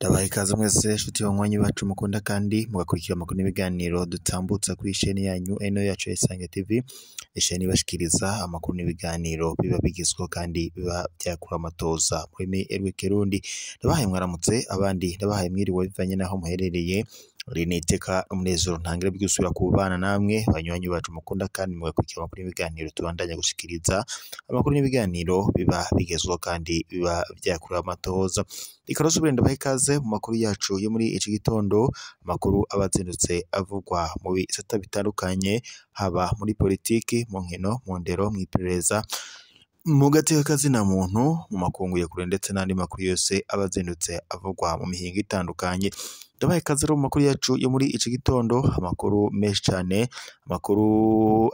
Ndabaye ikaze mwese nshuti banywanyi bacu mukunda kandi mugakurikira amakuru n'ibiganiro dutambutsa kuri chaîne yanyu eno yacu Isange TV, chaîne ibashikiriza amakuru n'ibiganiro biba bigezweho kandi biba byakura amatoza muri Kirundi. Ndabahaye mwaramutse, abandi ndabahaye mwiriwe bivanye naho muherereye. Riniteka umunezero ntangire byusubira kubana namwe banywanyi bacu mukunda kandi mugakurikira amakuru n'ibiganiro tubandanya gushikiriza amakuru n'ibiganiro biba bigezweho kandi biba byakura amatoza. Ikarosubire ndabaye ikaze mu makuru yacu yo muri iki gitondo, amakuru abazindutse avugwa mu bisata bitandukanye, haba muri politiki, mu nkino, mu ndero, mu iperereza, mu gateka kazina muntu, mu makungu ya kure ndetse n'andi makuru yose abazindutse avugwa mu mihingo itandukanye. Ndabaye ikaze mu makuru yacu yo muri iki gitondo, amakuru menshi cyane, amakuru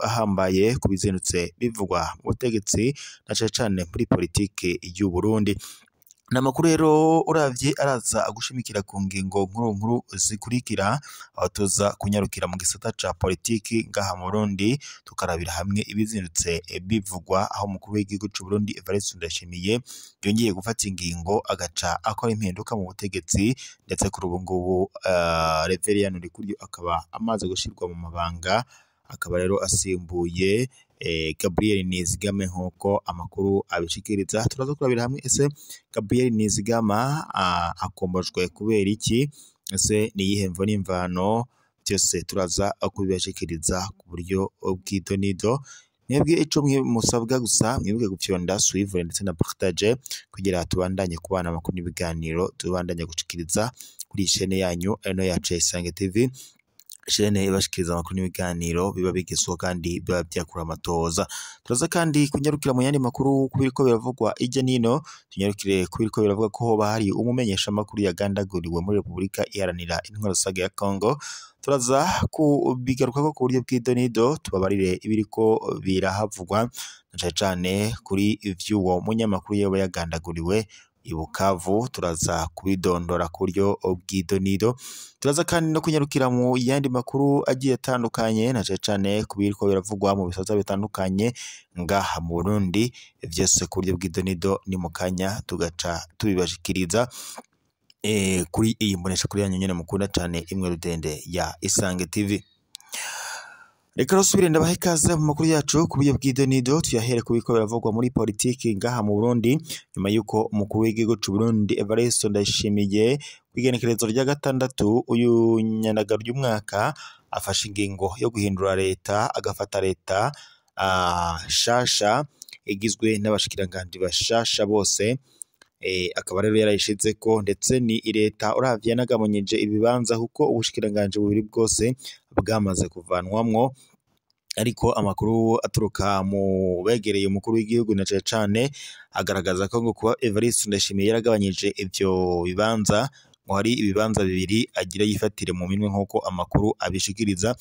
ahambaye ku bizindutse bivugwa mu butegetsi na cyane muri politiki y'u Burundi. Namakuru rero uravye araza agushimikira ku ngingo nkuru zikurikira, aho tuza kunyarukira mu gisata ca politiki ngaha mu Burundi tukarabira hamwe ibizindutse bivugwa, aho umukuru w'igihugu c'u Burundi Evariste Ndayishimiye yongeye gufata ingingo agaca akora impinduka mu butegetsi, ndetse kuri ubu ngubu Reverien Ndikuriyo akaba amaze gushirwa mu mabanga, akaba rero asimbuye Gabriel Nizigama nk'uko amakuru abishikiriza. Turaza kurabira hamwe ese Gabriel Nizigama akombojwe kubera iki, ese ni iyihe mvo n'imvano, byose turaza kubibashikiriza ku buryo bw'idonido. Mwebwe ico musabwa gusa mwibuke gupyonda suivre ndetse na partage kugira tubandanye kubana amakuru n'ibiganiro tubandanye gushikiriza kuri chaîne yanyu eno yacu Isange TV, chaîne ibashikiriza amakuru n'ibiganiro biba bigezweho kandi biba byakura amatoza. Turaza kandi kunyarukira mu yandi makuru kubiriko biravugwa ijya nino, tunyarukire kubiriko biravuga ko hoba hari umumenyesha makuru yagandaguriwe muri Republika Iharanira Intwaro Rusange ya Congo. Turaza kubigarukako ku buryo bw'idonido, tubabarire ibiriko birahavugwa na cyane kuri ivy'uwo munyamakuru yoba yagandaguriwe i Bukavu. Turaza kubidondora ku buryo bw'idonido. Turaza kandi no kunyarukira mu yandi makuru agiye atandukanye na cyane kubiriko biravugwa mu bisaza bitandukanye ngaha mu Burundi, vyose ku buryo bw'idonido ni mukanya tugaca tubibashikiriza kuri iyi mbonesha kuri yanyu nyene mukunda cyane imwe rudende ya Isange TV. Reka rusubire ndabahe ikaze mu makuru yacu ku buryo bw'idonido, tuyahere kubiko biravugwa muri politiki ngaha mu Burundi, nyuma yuko umukuru w'igihugu c'u Burundi Evariste Ndayishimiye kwigenekerezo rya gatandatu uyu nyandagaro y'umwaka afashe ingingo yo guhindura leta, agafata leta shasha igizwe n'abashikiranganje bashasha bose. Akaba rero yarayishizeko, ndetse ni leta uravye nagamonyeje ibibanza kuko ubushikiranganje bubiri bwose bwamaze kuvanwamwo, ariko amakuru aturuka mu begereye umukuru w'igihugu na cyane agaragaza ko ngo kuba Evariste Ndayishimiye yaragabanyije ivyo bibanza, ngo hari ibibanza bibiri agira yifatire mu minwe nk'uko amakuru abishikiriza.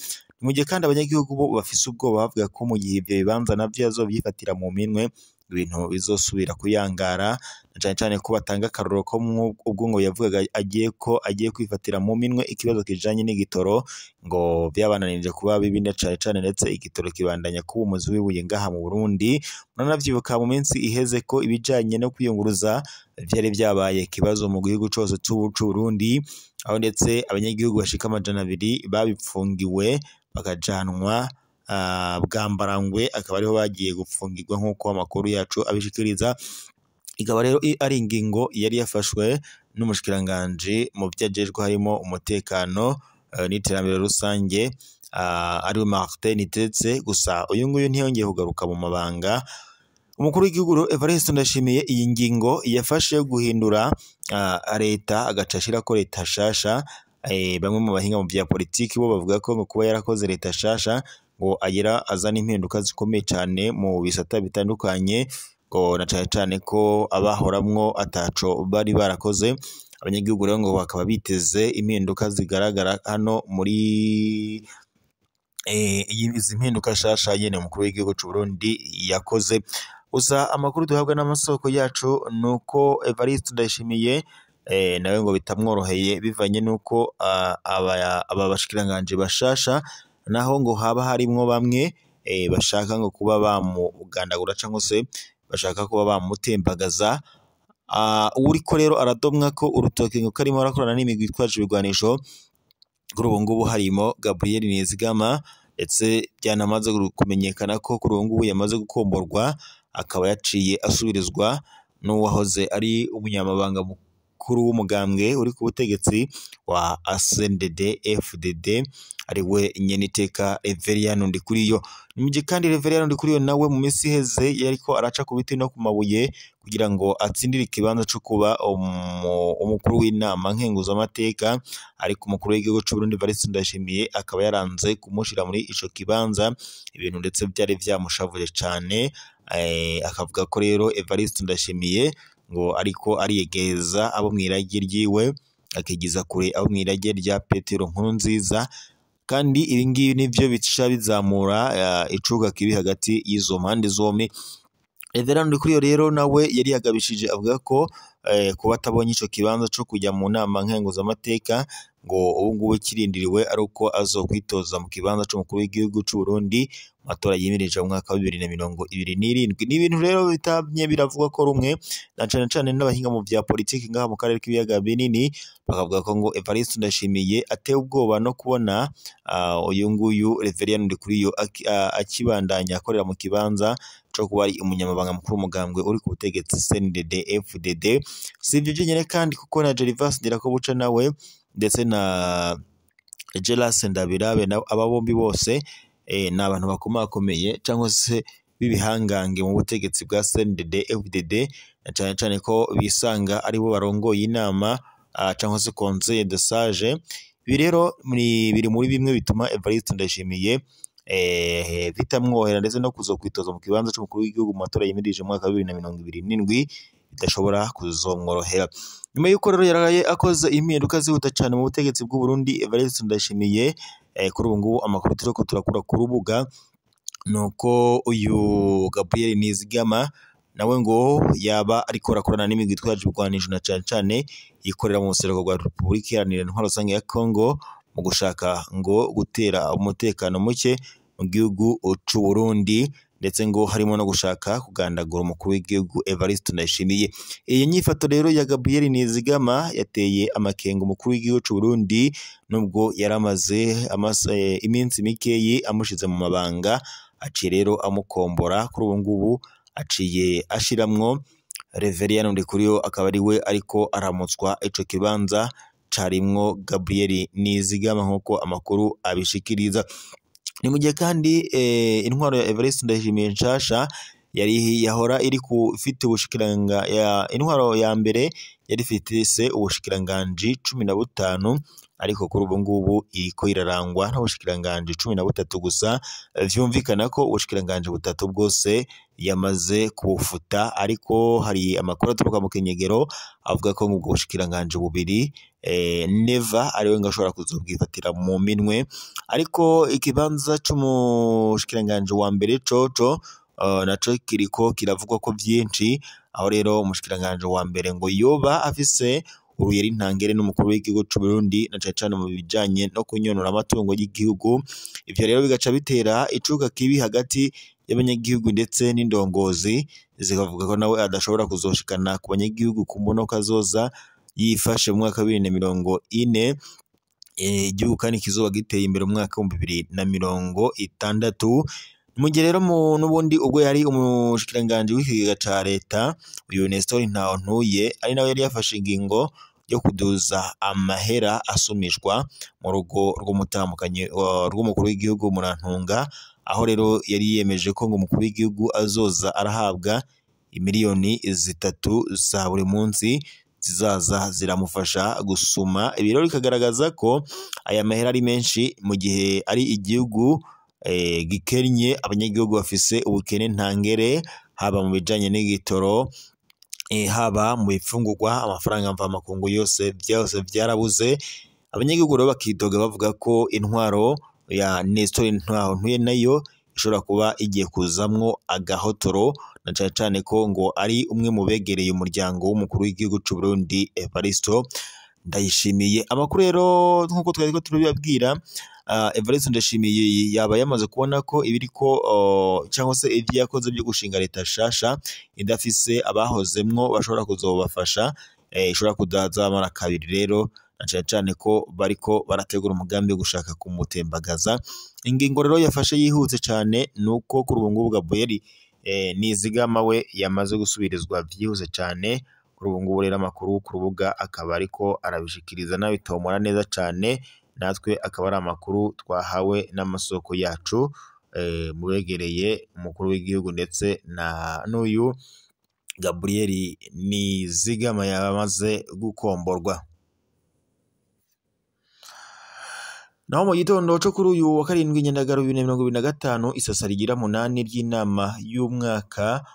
Mu gihe kandi abanyagihugu bo bafise ubwoba bavuga ko mu gihe ivyo bibanza navyo azobyifatira mu minwe ibintu bizosubira kuyangara, na cyane ko batanga akaroro ko ubwo ngo yavugaga agiye kwifatira mu minwe ikibazo kijanye n'igitoro, ngo byabananije kuba bibi na cyane ndetse igitoro kibandanya kuba umuzi w'ibuye ngaha mu Burundi. Muranavyibuka mu minsi iheze ko ibijanye no kwiyunguruza vyari byabaye kibazo mu gihugu cyose c'u Burundi, aho ndetse abanyagihugu bashika 200 babipfungiwe bakajanwa Bwambarangwe, akaba ariho bagiye gupfungirwa nk'uko amakuru yacu abishikiriza. Ikaba rero ari ingingo yari yafashwe n'umushikiranganje mu vyajejwe harimo umutekano n'iterambere rusange, ari Martin Tetse. Gusa uyu nguyu ntiyongeye kugaruka mu mabanga. Umukuru w'igihugu Evariste Ndayishimiye iyi ngingo yafashe yo guhindura leta agacashira ko leta shasha. Bamwe mu bahinga mu bya politiki bo bavuga ko ngo kuba yarakoze leta shasha ngo agira azana impinduka zikomeye cyane mu bisata bitandukanye, ngo na cyane ko abahoramwo ataco bari barakoze. Abanyagihugu rero ngo bakaba biteze impinduka zigaragara hano muri izi mpinduka shasha yene umukuru w'igihugu c'u Burundi yakoze. Gusa amakuru duhabwa n'amasoko yacu nuko Evariste Ndayishimiye nawe ngo bitamworoheye bivanye nuko aba bashikiranganje bashasha naho ngo haba harimwo bamwe bashaka ngo kuba bamugandagura cyangwa se bashaka kuba bamutembagaza. Uriko rero aradomwa ko urutoke ngo karimo arakorana n'imigwi itwaje ibigwanisho kuri ubu ngubu harimo Gabriel Nizigama, ndetse byanamaze kumenyekana ko kuri ubu ngubu yamaze gukomborwa, akaba yaciye asubirizwa n'uwahoze ari umunyamabanga mukuru w'umugambwe uri ku butegetsi wa CNDD FDD ariwe Nyeniteka Reverien Ndikuriyo. Nimuje kandi Reverien Ndikuriyo nawe mu minsi iheze yariko araca ku biti no ku mabuye kugira ngo atsindire ikibanza cyo kuba umukuru w'inama nkenguzamateka, ariko umukuru w'igihugu cy'u Burundi Evariste Ndayishimiye akaba yaranze kumushira muri ico kibanza, ibintu ndetse byari byamushavuje cyane. Akavuga ko rero Evariste Ndayishimiye ngo ariko ariyegeza abo mwirage ryiwe, akigiza kure abo mwirage rya Petero Nkurunziza, kandi ibi ngibi nivyo bica bizamura icuga kibi hagati y'izo mpande zombi. Reverien Ndikuriyo rero nawe yari yagabishije avuga ko kuba atabonye ico kibanza cyo kujya mu nama nkenguzamateka ngo ubu ngubu kirindiriwe ari uko azokwitoza mu kibanza cy'umukuru w'igihugu cy'u Burundi mu matora yimirije mu mwaka wa 2027. Ni ibintu rero bitamye biravugwa ko rumwe na cane n'abahinga mu vya politiki ngaha mu karere k'ibiyaga binini, bakavuga ko ngo Evariste Ndayishimiye atewe ubwoba no kubona uyu nguyu Reverien Ndikuriyo akibandanya akorera mu kibanza cyo kuba ari umunyamabanga mukuru w'umugambwe uri ku butegetsi CNDD FDD. Si ibyo byonyine kandi kuko na Gervas Ndirakobuca nawe ndetse na Gelas Ndabirabe aba bombi bose ni abantu bakomakomeye cyangwa se b'ibihangange mu butegetsi bwa CNDD FDD, na cyane ko bisanga aribo barongoye inama cyangwa se conseil de sage. Ibi rero biri muri bimwe bituma Evariste Ndayishimiye bitamwohera ndetse no kuzokwitoza mu kibanza cy'umukuru w'igihugu mu matora yimirije mu mwaka wa 2027 bidashobora kuzomworohera. Nyuma y'uko rero yaraye akoze impinduka zihuta cyane mu butegetsi bw'u Burundi, Evariste Ndayishimiye kuri ubu ngubu amakuru turiko turakura ku rubuga nuko uyu Gabriel Nizigama nawe ngo yaba ariko arakorana n'imigwi itwaje ibigwanisho na cane yikorera mu buseruko bwa Repubulika Iharanira Intwaro Rusange ya Congo mu gushaka ngo gutera umutekano muke mu gihugu cy'u Burundi, ndetse ngo harimo no gushaka kugandagura umukuru w'igihugu Evariste Ndayishimiye. Iyi nyifato rero ya Gabriel Nizigama yateye amakenga umukuru w'igihugu cy'u Burundi, nubwo yaramaze iminsi mikeyi amushize mu mabanga, aciye rero amukombora. Kuri ubu ngubu aciye ashiramwo Reverien Ndikuriyo, akaba ari we ariko aramutswa ico kibanza carimwo Gabriel Nizigama nk'uko amakuru abishikiriza. Ni mu gihe kandi intwaro ya Evariste Ndayishimiye nshasha yahora iri ifite ubushikiranga intwaro ya mbere yari ifite ubushikiranganji 15, ariko kuri ubu ngubu iriko irarangwa n'ubushikiranganji 13 gusa. Vyumvikana ko ubushikiranganji butatu bwose yamaze kubufuta, ariko hari amakuru aturuka mu Kenyegero avuga ko ubwo bushikiranganji bubiri Neva ariwe ngashobora kuzobwifatira mu minwe, ariko ikibanza cy'umushikiranganji wa mbere coco naco kiriko kiravugwa ko byinshi, aho rero umushikiranganji wa mbere ngo yoba afise uruyeri ntangere n'umukuru w'igihugu cy'u Burundi na cane mu bijanye no kunyonora amatungo y'igihugu. Ivyo rero bigaca bitera icuka kibi hagati y'abanyagihugu ndetse n'indongozi, zikavuga ko nawe adashobora kuzoshikana ku banyagihugu ku mbono kazoza yifashe mu mwaka wa 2040, igihugu kandi kizoba giteye imbere mu mwaka wa 2060. Mu gihe rero n'ubundi ubwo yari umushikiranganji w'ikigega ca leta uyu Nestor Ntawontuye ari nawe yari yafashe ingingo yo kuduza amahera asumishwa mu rugo rw'umutambukanyi rw'umukuru w'igihugu Murantunga, aho rero yari yiyemeje ko ngo umukuru w'igihugu azoza arahabwa imiliyoni 3 za buri munsi zizaza ziramufasha gusuma. Ibi rero bikagaragaza ko aya mahera ari menshi mu gihe ari igihugu gikennye, abanyagihugu bafise ubukene ntangere, haba mu bijanye n'igitoro, haba mu bifungurwa, amafaranga mvamakungu yose byarabuze. Abanyagihugu rero bakidoga bavuga ko intwaro ya Nestor Ntawontuye nayo ishobora kuba igiye kuzamwo agahotoro, na cane ko ngo ari umwe mu begereye umuryango w'umukuru w'igihugu cy'u Burundi Evariste Ndayishimiye. Amakuru rero nk'uko twari turabibabwira Evariste Ndayishimiye yaba yamaze kubona ko ibiriko cyangwa se ibyo yakoze byo gushinga leta shasha idafise abahozemwo bashobora kuzobafasha ishobora kudazamara kabiri rero na cyane cyane ko bariko barategura umugambi wo gushaka kumutembagaza. Ingingo rero yafashe yihutse cyane nuko kuri ubu ngubu Gabriel Nizigama we yamaze gusubirizwa byihuse cyane. Kuri ubu ngubu rero amakuru ku rubuga akaba ariko arabishikiriza nabitomora neza cyane, natwe akaba ari amakuru twahawe n'amasoko yacu mubegereye umukuru w'igihugu ndetse na n'uyu Gabriel Nizigama yamaze gukomborwa. Naho mu gitondo cyo kuri uyu wa 7 Nyandagaro 2025 isasa rigira 8 ry'inama y'umwaka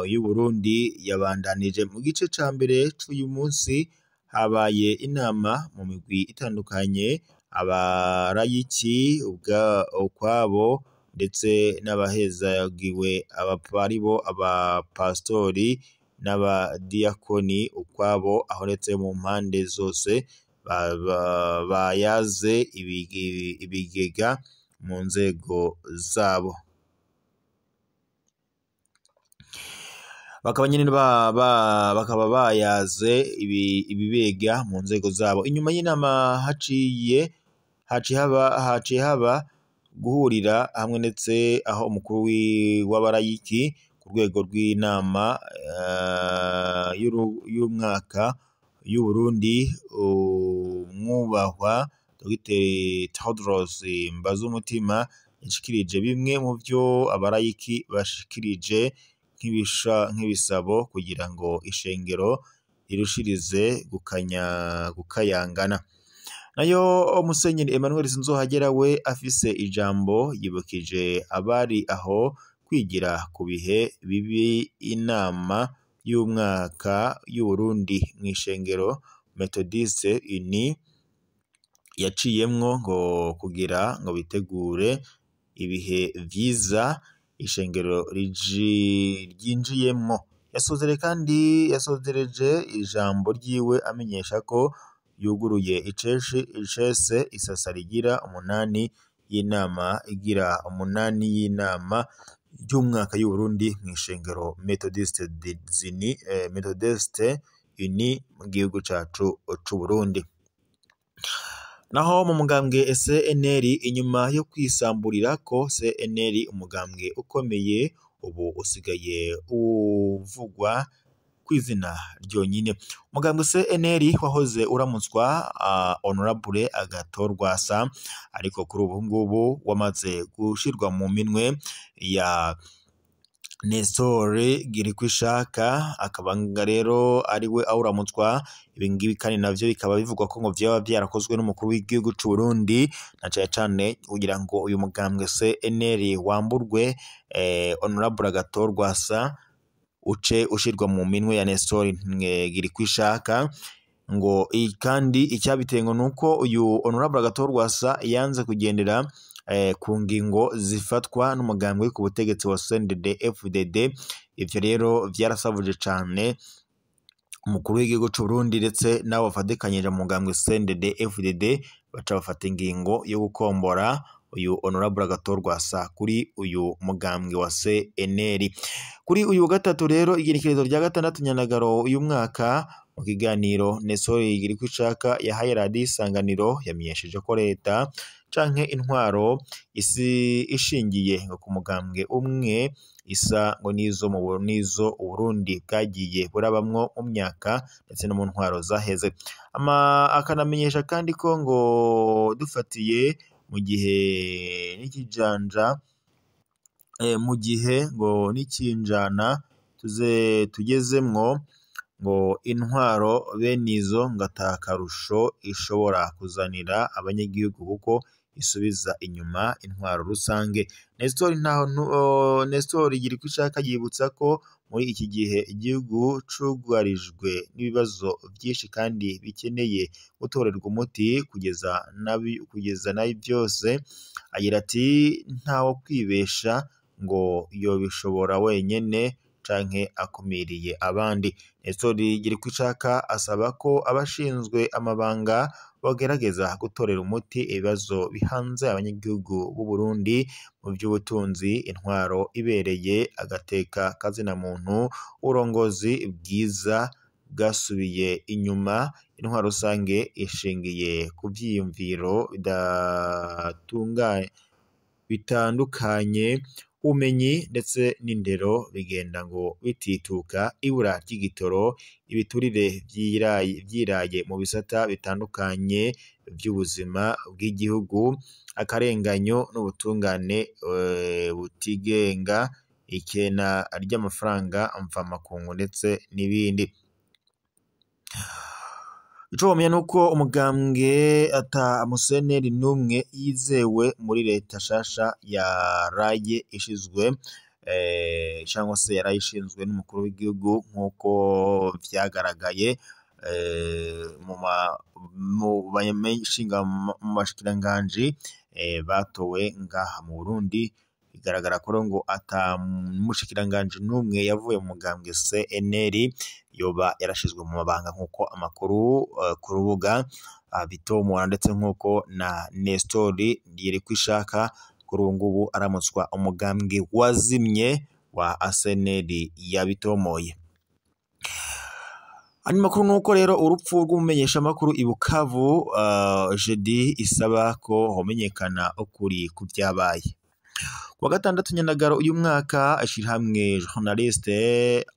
y'u Burundi yabandanije. Mu gice ca mbere cy'uyu munsi habaye inama mu migwi itandukanye, abarayiki ukwabo ndetse n'abahezagiwe abaparibo abapastori n'abadiyakoni ukwabo, aho ndetse mu mpande zose bayaze ibigega mu nzego zabo, bakaba nyine bakaba bayaze ibibega mu nzego zabo. Inyuma y'inama haciye haba guhurira hamwe ndetse aho umukuru w'abarayiki ku rwego rw'inama y'umwaka y'u Burundi umwubahwa Dr Tedros Mbazumutima yashikirije bimwe mu byo abarayiki bashikirije nk'ibisabo kugira ngo ishengero irushirize gukayangana. Nayo Musenyeri Emmanuel Sinzohagera we afise ijambo yibukije abari aho kwigira ku bihe bibi inama y'umwaka y'u Burundi mu ishengero Methodiste Uni yaciyemwo ngo kugira ngo bitegure ibihe vyiza ishengero ryinjiyemwo. Yasozereje ijambo ryiwe amenyesha ko yuguruye icese isasa rigira 8 y'inama igira 8 y'inama y'umwaka y'u Burundi mu ishengero Methodiste Uni mu gihugu cacu c'u Burundi. Naho mu mugambwe CNL inyuma yo kwisamburira ko CNL umugambwe ukomeye ubu usigaye uvugwa kw'izina ryonyine. Umugambwe CNL wahoze uramutswa Honorable Agathon Rwasa, ariko kuri ubu ngubu wamaze gushirwa mu minwe ya Nestor Girkwishaka, akaba rero ariwe awuramutswa. Ibingibi kandi navyo bikaba bivugwa ko ngo vyaba byarakozwe n'umukuru w'igihugu c'u Burundi na cyane kugira ngo uyu mugambwe CNL wamburwe Honorable Agathon Rwasa uce ushirwa mu minwe ya Nestor Girkwishaka. Ngo kandi icyabitengo nuko uyu Honorable Agathon Rwasa yanze kugendera ku ngingo zifatwa n'umugambwe ku butegetsi wa CNDD-FDD. Ivyo rero vyarasavuje cane umukuru w'igihugu c'u Burundi ndetse nabo bafatikanyije mu mugambwe CNDD-FDD baca bafata ingingo yo gukombora uyu Honorable Agathon Rwasa kuri uyu mugambwe wa CNL. Kuri uyu gatatu rero igenekerezo rya 6 Nyandagaro uyu mwaka mu kiganiro Nestor Girkwishaka yahaye Radio Isanganiro yamenyesheje ko leta canke intwaro ishingiye ngo ku mugambwe umwe isa ngo nizo Uburundi bwagiye burabamwo mu myaka ndetse no mu ntwaro zaheze. Akanamenyesha kandi ko ngo dufatiye mu gihe ngo n'ikinjana tugezemwo ngo intwaro benizo ngo atakarusho ishobora kuzanira abanyagihugu kuko isubiza inyuma intwaro rusange. Nestor Girkwishaka yibutsa ko muri iki gihe igihugu cugarijwe n'ibibazo byinshi kandi bikeneye gutorerwa umuti kugeza nabi byose. Agira ati ntawo kwibesha ngo yobishobora wenyene canke akumiriye abandi. Nestor Girkwishaka asaba ko abashinzwe amabanga bogerageza gutorera umuti ibibazo bihanze abanyagihugu b'u Burundi mu by'ubutunzi, intwaro ibereye, agateka kazina muntu, urongozi bwiza bwasubiye inyuma, intwaro rusange ishingiye ku vyiyumviro bitandukanye, ubumenyi ndetse n'indero bigenda ngo bitituka, ibura ry'igitoro, ibiturire vyiraye mu bisata bitandukanye by'ubuzima bw'igihugu, akarenganyo n'ubutungane butigenga, ikena ry'amafaranga mvamakungu ndetse n'ibindi. Ico womenya nuko umugambwe ata museneri numwe yizewe muri leta shasha yaraye ishizwe cyangwa se yarayishinzwe n'umukuru w'igihugu nk'uko vyagaragaye mu bashikiranganji batowe ngaha mu Burundi. Bigaragara ko ngo ata mushikiranganje numwe yavuye mu mugambwe CNL yoba yarashizwe mu mabanga nk'uko amakuru ku rubuga bitomora, ndetse nk'uko na Nestor Girkwishaka kuri ubu ngubu aramutswa umugambwe wazimye wa CNL yabitomoye. Ani makuru nuko rero urupfu rw'umumenyesha makuru i Bukavu jeudi isaba ko homenyekana ukuri ku byabaye. Kuwa gatandatu Nyandagaro uyu mwaka ashirahamwe Journaliste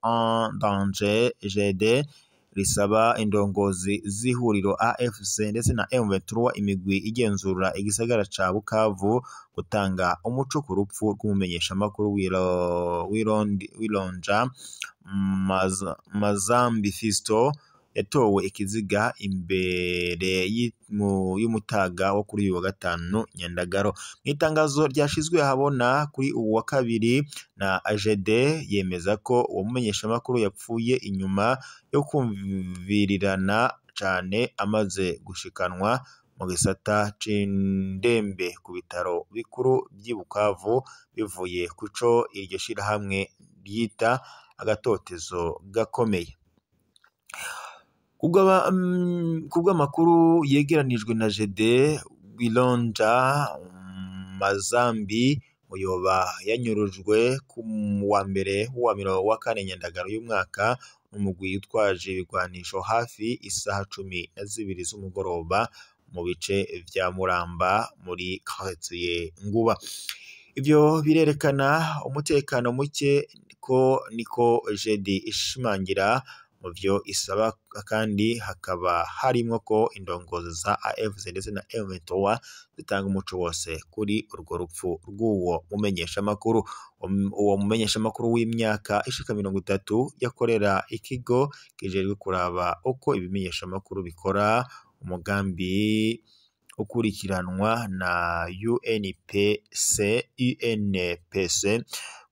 en Danger GD risaba indongozi z'ihuriro AFC ndetse na M23 imigwi igenzura igisagara ca Bukavu gutanga umuco ku rupfu rw'umumenyesha makuru Wilonja Mazambi Fisto yatowe ikiziga imbere y'umutaga wo kuri uyu wa gatanu Nyandagaro. Itangazo ryashizwe habona kuri ubu wa kabiri na AGD yemeza ko uwo mumenyesha makuru yapfuye inyuma yo kumvirirana cane amaze gushikanwa mu gisata c'indembe ku bitaro bikuru by'i Bukavu bivuye kuco iryo shirahamwe ryita agatotezo gakomeye. Kubw'amakuru yegeranijwe na GD, Wilonja Mazambi uyoba yanyurujwe ku wa mbere wa kane Nyandagaro y'umwaka n'umugwi utwaje ibigwanisho hafi isaha 12 z'umugoroba mu bice vya Muramba muri quartier Nguba. Ivyo birerekana umutekano muke ko niko GD ishimangira mu vyo isaba, kandi hakaba harimo ko indongozi za AFC ndetse na M23 zitanga umuco wose kuri urwo rupfu rw'uwo mumenyesha makuru. Uwo mumenyesha makuru w'imyaka ishika 30 yakorera ikigo kijejwe kuraba uko ibimenyesha makuru bikora, umugambi ukurikiranwa na UNPC.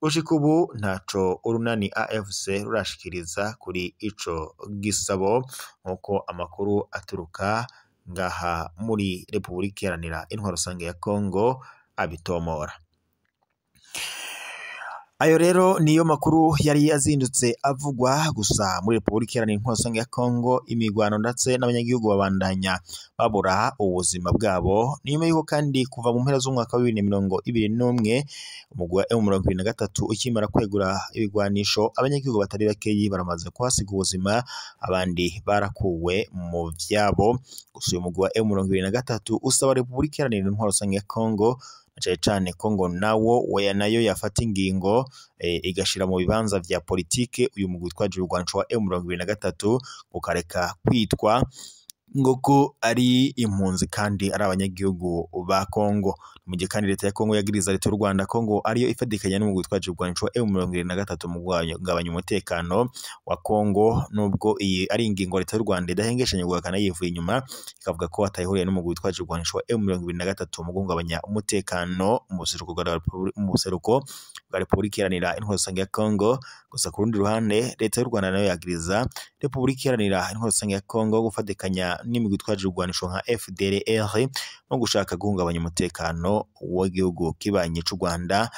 Gushika ubu ntaco urunani AFC rurashikiriza kuri ico gisabo, nkuko amakuru aturuka ngaha muri Republika Iharanira Intwaro Rusange ya Kongo abitomora. Ayo rero niyo makuru yari yazindutse avugwa gusa muri Republika Iharanira Intwaro Rusange ya Kongo. Imigwano ndetse n'abanyagihugu babandanya babura ubuzima bwabo, nyuma yuko kandi kuva mu mpera z'umwaka wa 2021 umugwi wa M23 ukimara kwegura ibigwanisho, abanyagihugu batari bakeyi baramaze kuhasiga ubuzima, abandi barakuwe mu vyabo. Gusa uyu mugwi wa M23 usaba Republika Iharanira Intwaro Rusange ya Kongo cyane Kongo nayo yafata ingingo igashira mu bibanza vya politike uyu mugwi twaje urwanisho wa M23 ukareka kwitwa ngoko ari impunzi kandi ari abanyagihugu ba Kongo. Mu gihe kandi leta ya Kongo yagiriza leta y'u Rwanda Kongo ariyo ifadikanya n'umugwi twaje urwanisho wa M23 mu kugabanya umutekano wa Kongo, nubwo iyi ari ingingo leta y'u Rwanda idahengeshanye guhakana yivuye inyuma, ikavuga ko atayihuriye n'umugwi twaje urwanisho wa M23 mu kugabanya umutekano mu buseruko bwa Republika Iharanira Intwaro Rusange ya Kongo. Gusa ku rundi ruhande leta y'u Rwanda nayo yagiriza Republika Iharanira Intwaro Rusange ya Kongo gufatikanya n'imigwi twaje urwanisho nka FDLR no gushaka guhungabanya umutekano w'igihugu kibanye cy'u Rwanda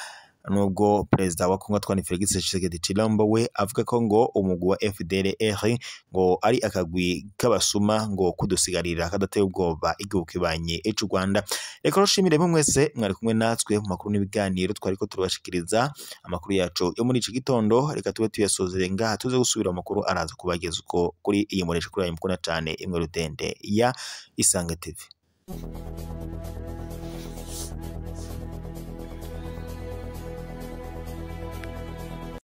nubwo perezida wa Kongo Antoine Felix Tshisekedi Tshilombo we avuga ko ngo umugwi wa FDLR ngo ari akagwi k'abasuma ngo kudusigarira kadateye ubwoba igihugu kibanye c'u Rwanda. Reka rushimire mwese mwari kumwe natwe mu makuru n'ibiganiro twariko turabashikiriza amakuru yacu yo muri iki gitondo. Reka tube tuyasozere ngaha tuze gusubira amakuru araza kubageza uko kuri iyi muresha kuri ayo mukuna cyane imwe rutende ya Isange TV.